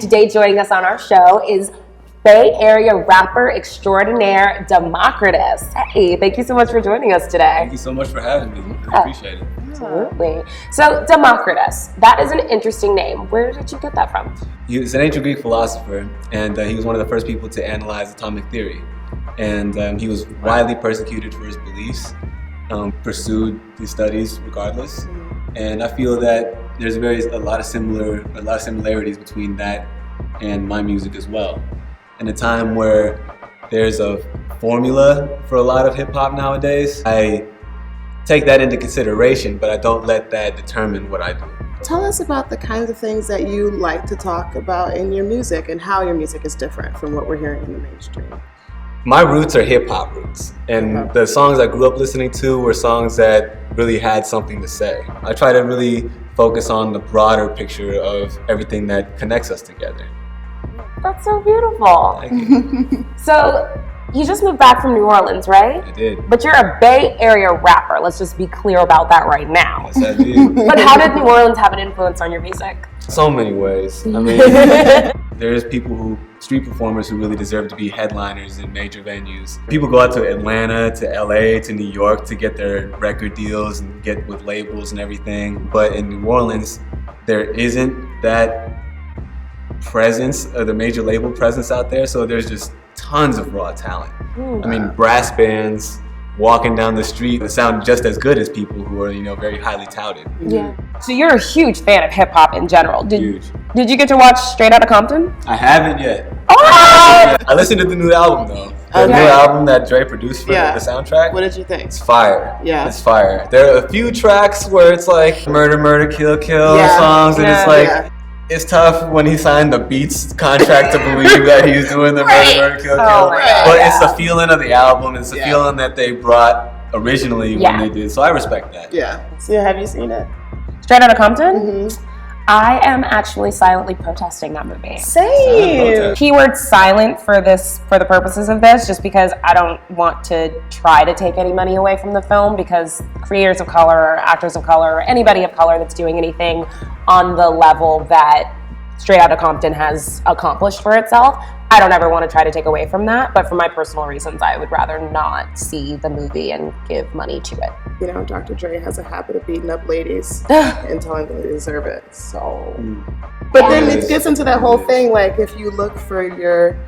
today joining us on our show is Bay Area rapper extraordinaire Democritus. Hey, thank you so much for joining us today. Thank you so much for having me. I appreciate it. Absolutely. So Democritus, that is an interesting name. Where did you get that from? He was an ancient Greek philosopher, and he was one of the first people to analyze atomic theory. And he was widely persecuted for his beliefs, pursued his studies regardless. And I feel that there's a lot of similarities between that and my music as well. In a time where there's a formula for a lot of hip hop nowadays, I take that into consideration, but I don't let that determine what I do. Tell us about the kinds of things that you like to talk about in your music and how your music is different from what we're hearing in the mainstream. My roots are hip hop roots, and the songs I grew up listening to were songs that really had something to say. I try to really focus on the broader picture of everything that connects us together. That's so beautiful. Thank you. So you just moved back from New Orleans, right? I did. But you're a Bay Area rapper. Let's just be clear about that right now. Yes, I did. But how did New Orleans have an influence on your music? So many ways. I mean, there's street performers who really deserve to be headliners in major venues. People go out to Atlanta, to LA, to New York to get their record deals and get with labels and everything. But in New Orleans, there isn't that presence, the major label presence out there. So there's just tons of raw talent. I mean, brass bands walking down the street that sound just as good as people who are, very highly touted. Yeah. So you're a huge fan of hip hop in general. Huge. Did you get to watch Straight Outta Compton? I haven't yet. Oh! I listened to the new album though. The new album that Dre produced for the soundtrack. What did you think? It's fire. Yeah. It's fire. There are a few tracks where it's like murder, kill songs, and it's like, it's tough when he signed the Beats contract to believe that he was doing the murder, kill. But it's the feeling of the album. It's the feeling that they brought originally when they did. So I respect that. Yeah. So have you seen it? Straight Outta Compton? I am actually silently protesting that movie. Same. Keyword silent for the purposes of this, just because I don't want to try to take any money away from the film, because creators of color or actors of color or anybody of color that's doing anything on the level that Straight Outta Compton has accomplished for itself, I don't ever want to try to take away from that. But for my personal reasons, I would rather not see the movie and give money to it. Dr. Dre has a habit of beating up ladies and telling them they deserve it. So, but then it gets into that whole thing, like if you look for your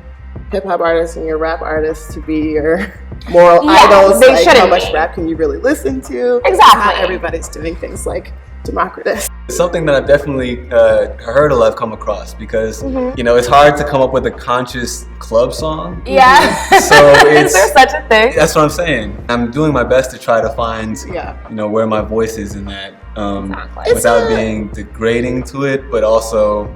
hip hop artists and your rap artists to be your moral idols, they like how much rap can you really listen to? Exactly. Not everybody's doing things like Democritus. It's something that I've definitely hurdle I've come across, because it's hard to come up with a conscious club song. Yeah. So is there such a thing? That's what I'm saying. I'm doing my best to try to find where my voice is in that, without being degrading to it, but also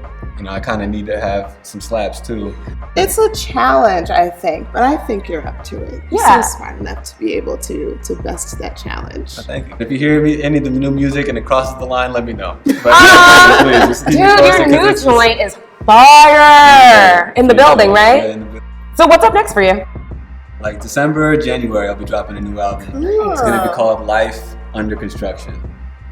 I kind of need to have some slaps too. It's a challenge, I think, but I think you're up to it. You seem smart enough to be able to best that challenge. Thank you. If you hear any of the new music and it crosses the line, let me know. Please, dude, your new joint is fire in the building, right? So what's up next for you? Like December, January, I'll be dropping a new album. Cool. It's going to be called Life Under Construction.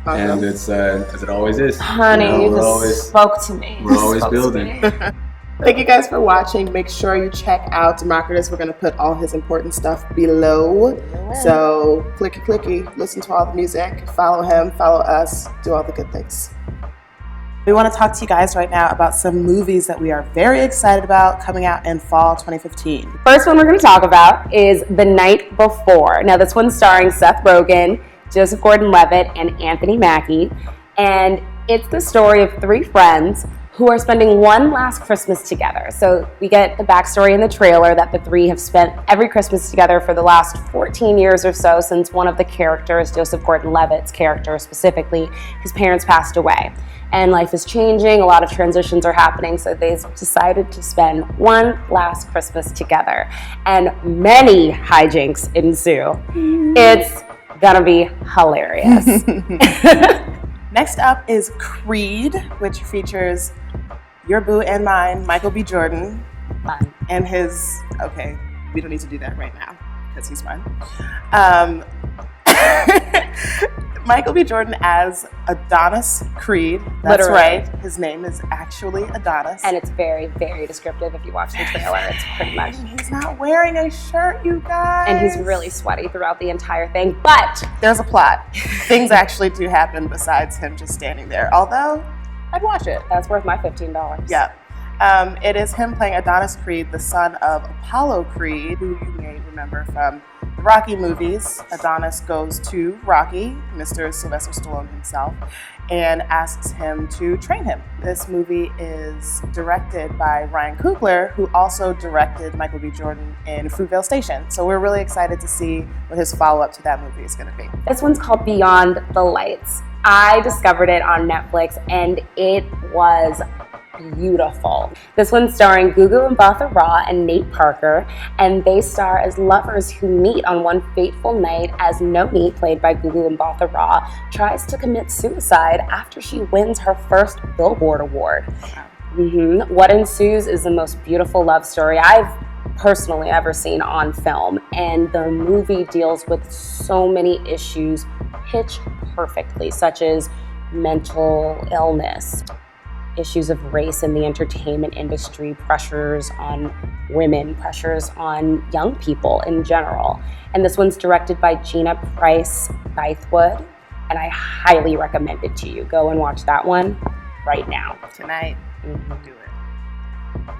And it's because it always is. Honey, you just spoke to me. We're always building. Thank you guys for watching. Make sure you check out Democritus. We're going to put all his important stuff below. So clicky, listen to all the music, follow him, follow us, do all the good things. We want to talk to you guys right now about some movies that we are very excited about coming out in fall 2015. First one we're going to talk about is The Night Before. Now this one's starring Seth Rogen, Joseph Gordon-Levitt, and Anthony Mackie. And it's the story of three friends who are spending one last Christmas together. So we get the backstory in the trailer that the three have spent every Christmas together for the last 14 years or so, since one of the characters, Joseph Gordon-Levitt's character specifically, his parents passed away. And life is changing, a lot of transitions are happening, so they've decided to spend one last Christmas together. And many hijinks ensue. It's gonna be hilarious. Next up is Creed, which features your boo and mine, Michael B. Jordan, and his, we don't need to do that right now, because he's fine. Michael B. Jordan as Adonis Creed. That's Literally. right. His name is actually Adonis. And it's very, very descriptive if you watch the trailer. It's pretty much. He's not wearing a shirt, you guys. And he's really sweaty throughout the entire thing. But There's a plot. Things actually do happen besides him just standing there. Although, I'd watch it. that's worth my $15. Yeah. It is him playing Adonis Creed, the son of Apollo Creed, who you may remember from the Rocky movies. Adonis goes to Rocky, Mr. Sylvester Stallone himself, and asks him to train him. This movie is directed by Ryan Coogler, who also directed Michael B. Jordan in Fruitvale Station. So we're really excited to see what his follow-up to that movie is going to be. This one's called Beyond the Lights. I discovered it on Netflix and it was beautiful. This one's starring Gugu Mbatha Raw and Nate Parker, and they star as lovers who meet on one fateful night as Noni, played by Gugu Mbatha Raw, tries to commit suicide after she wins her first Billboard Award. What ensues is the most beautiful love story I've personally ever seen on film, and the movie deals with so many issues pitch perfectly, such as mental illness, issues of race in the entertainment industry, pressures on women, pressures on young people in general. And this one's directed by Gina Price Bythewood, and I highly recommend it to you. Go and watch that one right now. Tonight, do it.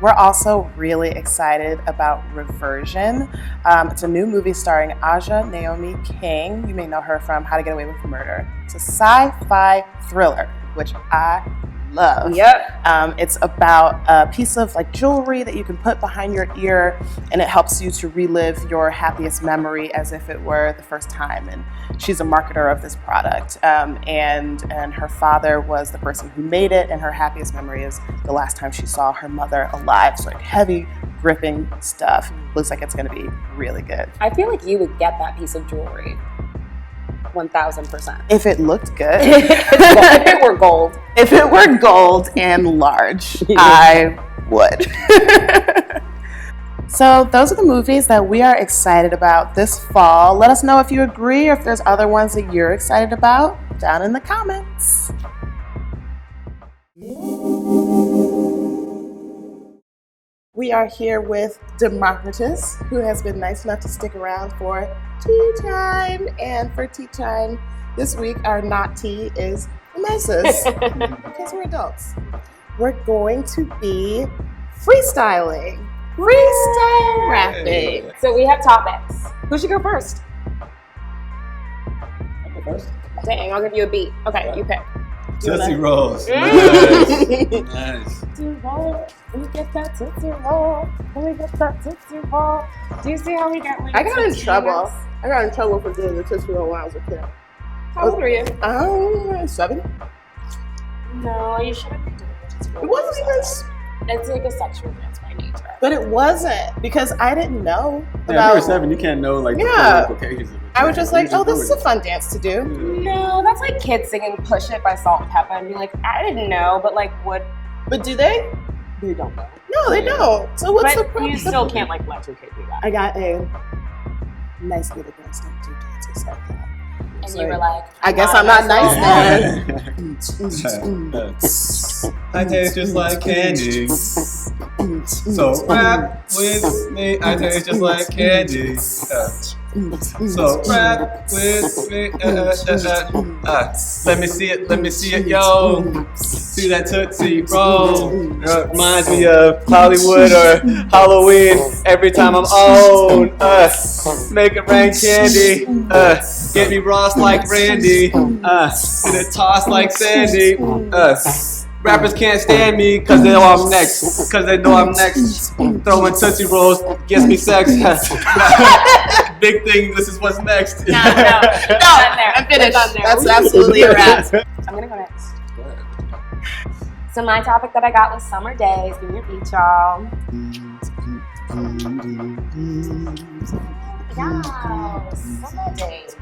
We're also really excited about Reversion. It's a new movie starring Aja Naomi King. You may know her from How to Get Away with Murder. It's a sci-fi thriller, which I love. Yep. It's about a piece of like jewelry that you can put behind your ear, and it helps you to relive your happiest memory as if it were the first time. And she's a marketer of this product, and her father was the person who made it, and her happiest memory is the last time she saw her mother alive. So like heavy, gripping stuff. Looks like it's going to be really good. I feel like you would get that piece of jewelry. 1,000%. If it looked good. If it were gold. If it were gold and large, I would. So those are the movies that we are excited about this fall. Let us know if you agree or if there's other ones that you're excited about down in the comments. We are here with Democritus, who has been nice enough to stick around for tea time. And for tea time this week, our not tea is mimosas, because we're adults. We're going to be freestyling, freestyle rapping. So we have topics. Who should go first? I'll go first. Dang, I'll give you a beat. Okay, you pick. Tootsie Rolls. Mm. Nice. Tootsie Roll, we get that Tootsie Roll, we get that Tootsie Roll. Do you see how we got like I got in Tootsie trouble. Rolls? I got in trouble for doing the Tootsie Roll when I was a kid. How old are you? 7. No, you shouldn't be doing the Tootsie Roll. It wasn't even, It's like a sexual dance by nature. but it wasn't, because I didn't know Yeah, if about. you were 7, you can't know like the Yeah. full implications of it. I was just like, You oh, this is a do fun dance to do. it. No, that's like kids singing Push It by Salt and Pepper and be like, I didn't know, but like what? But do they? They don't know. No, they don't. So what's the But problem? you still can't like let your kid do that. I got a nice little girl stuff to dances like that. And you were like, I guess I'm not nice then. then. I taste just like candy. So rap with me. I taste just like candy. So rap with me. Let me see it. Let me see it, yo. See that Tootsie Roll. Reminds me of Hollywood or Halloween. Every time I'm on, make it rain candy. Get me Ross like Randy. Get it tossed like Sandy. Rappers can't stand me cause they know I'm next. Cause they know I'm next. Throwing Tootsie Rolls gets me sex. Big thing, this is what's next. No, I'm finished. There. That's absolutely a wrap. I'm gonna go next. So my topic that I got was summer days. Give me a beat, y'all. Y'all, summer days.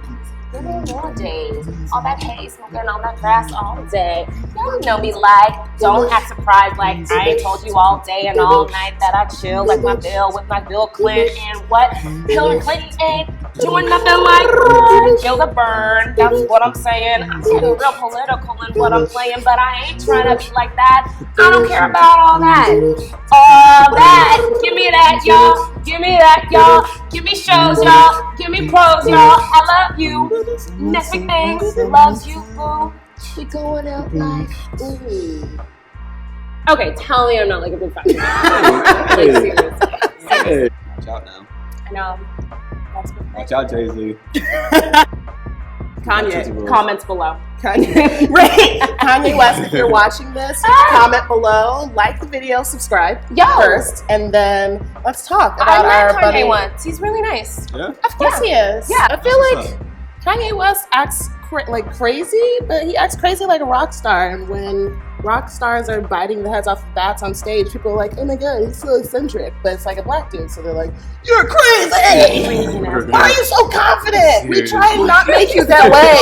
Give me more days. All that hay smoking on that grass all day. Y'all know me like, don't act surprised like I ain't told you all day and all night that I chill like my Bill with my Bill Clinton. And what Hillary Clinton ain't Doing nothing like feel the burn. That's what I'm saying. I'm getting real political in what I'm playing, but I ain't trying to be like that. I don't care about all that. All that. Give me that, y'all. Give me that, y'all. Give me shows, y'all. Give me pros, y'all. I love you. Next big thing. Loves you, boo. We going out like, ooh. Okay, tell me I'm not like a big fan. Like, seriously. Hey. Watch out now. I know. That's Watch out, Jay-Z. Kanye. Comments below. Kanye. Right. Kanye West, if you're watching this, comment below, like the video, subscribe first, and then let's talk about our Kanye buddy. once. He's really nice. Yeah. Of course he is. Yeah. I feel like Kanye West acts like crazy, but he acts crazy like a rock star. And when rock stars are biting the heads off the bats on stage, people are like, oh my god, he's so eccentric. But it's like a black dude, so they're like, you're crazy! Why are you so confident? We try and not make you that way.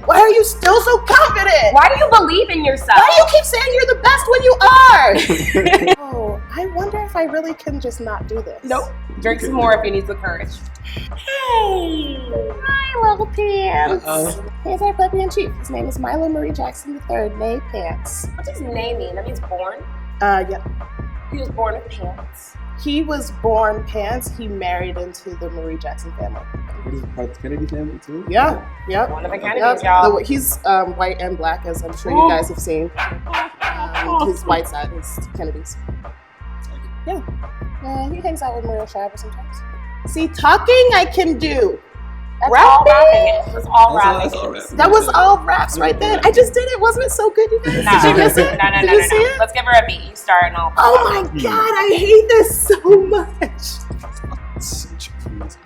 Why are you still so confident? Why do you believe in yourself? Why do you keep saying you're the best when you are? Oh, I wonder if I really can just not do this. Nope. Drink some more if you need the courage. Hey, hi, little pants. Here's our puppy in chief. His name is Milo Marie Jackson III, nay Pants. What does name mean? That means born? Yep. He was born with pants. He was born Pants. He married into the Marie Jackson family. What is part of the Kennedy family too? Yeah, yep. One of the Kennedys, y'all. He's white and black, as I'm sure you guys have seen. His white side is Kennedy's. Yeah. He hangs out with Maria Shriver sometimes. See, talking I can do. That's all rapping. It was all rapping. That was all raps right then. I just did it. Wasn't it so good, you guys? No. Did you miss it? No. Did you see it? Let's give her a beat. You start and I'll. Oh my god, I hate this so much.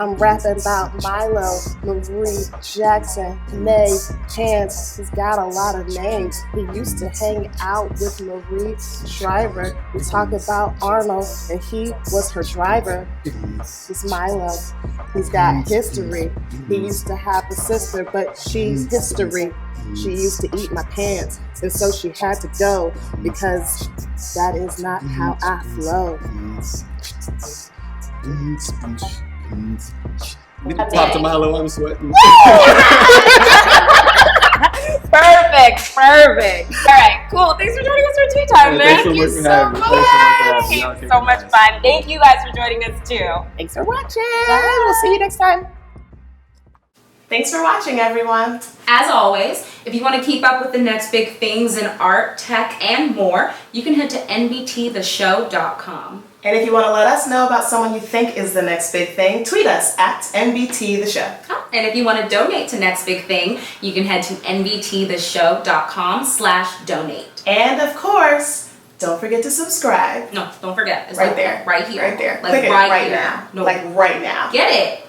I'm rapping about Milo Marie Jackson, nay Chance. He's got a lot of names. He used to hang out with Marie Shriver. We talk about Arnold, and he was her driver. It's Milo. He's got history. He used to have a sister, but she's history. She used to eat my pants, and so she had to go because that is not how I flow. Pop to Milo, I'm sweating. Perfect. All right, cool. Thanks for joining us for tea time, man. Thank you so much. It's so much fun. Thank you guys for joining us too. Thanks for watching. We'll see you next time. Thanks for watching, everyone. As always, if you want to keep up with the next big things in art, tech, and more, you can head to nbttheshow.com. And if you want to let us know about someone you think is the next big thing, tweet us at NBT The Show. Oh, and if you want to donate to Next Big Thing, you can head to nbttheshow.com/donate. And of course, don't forget to subscribe. No, don't forget. It's Right like there. Right here. Right there. Like Click it right right here. now. No. Like right now. Get it.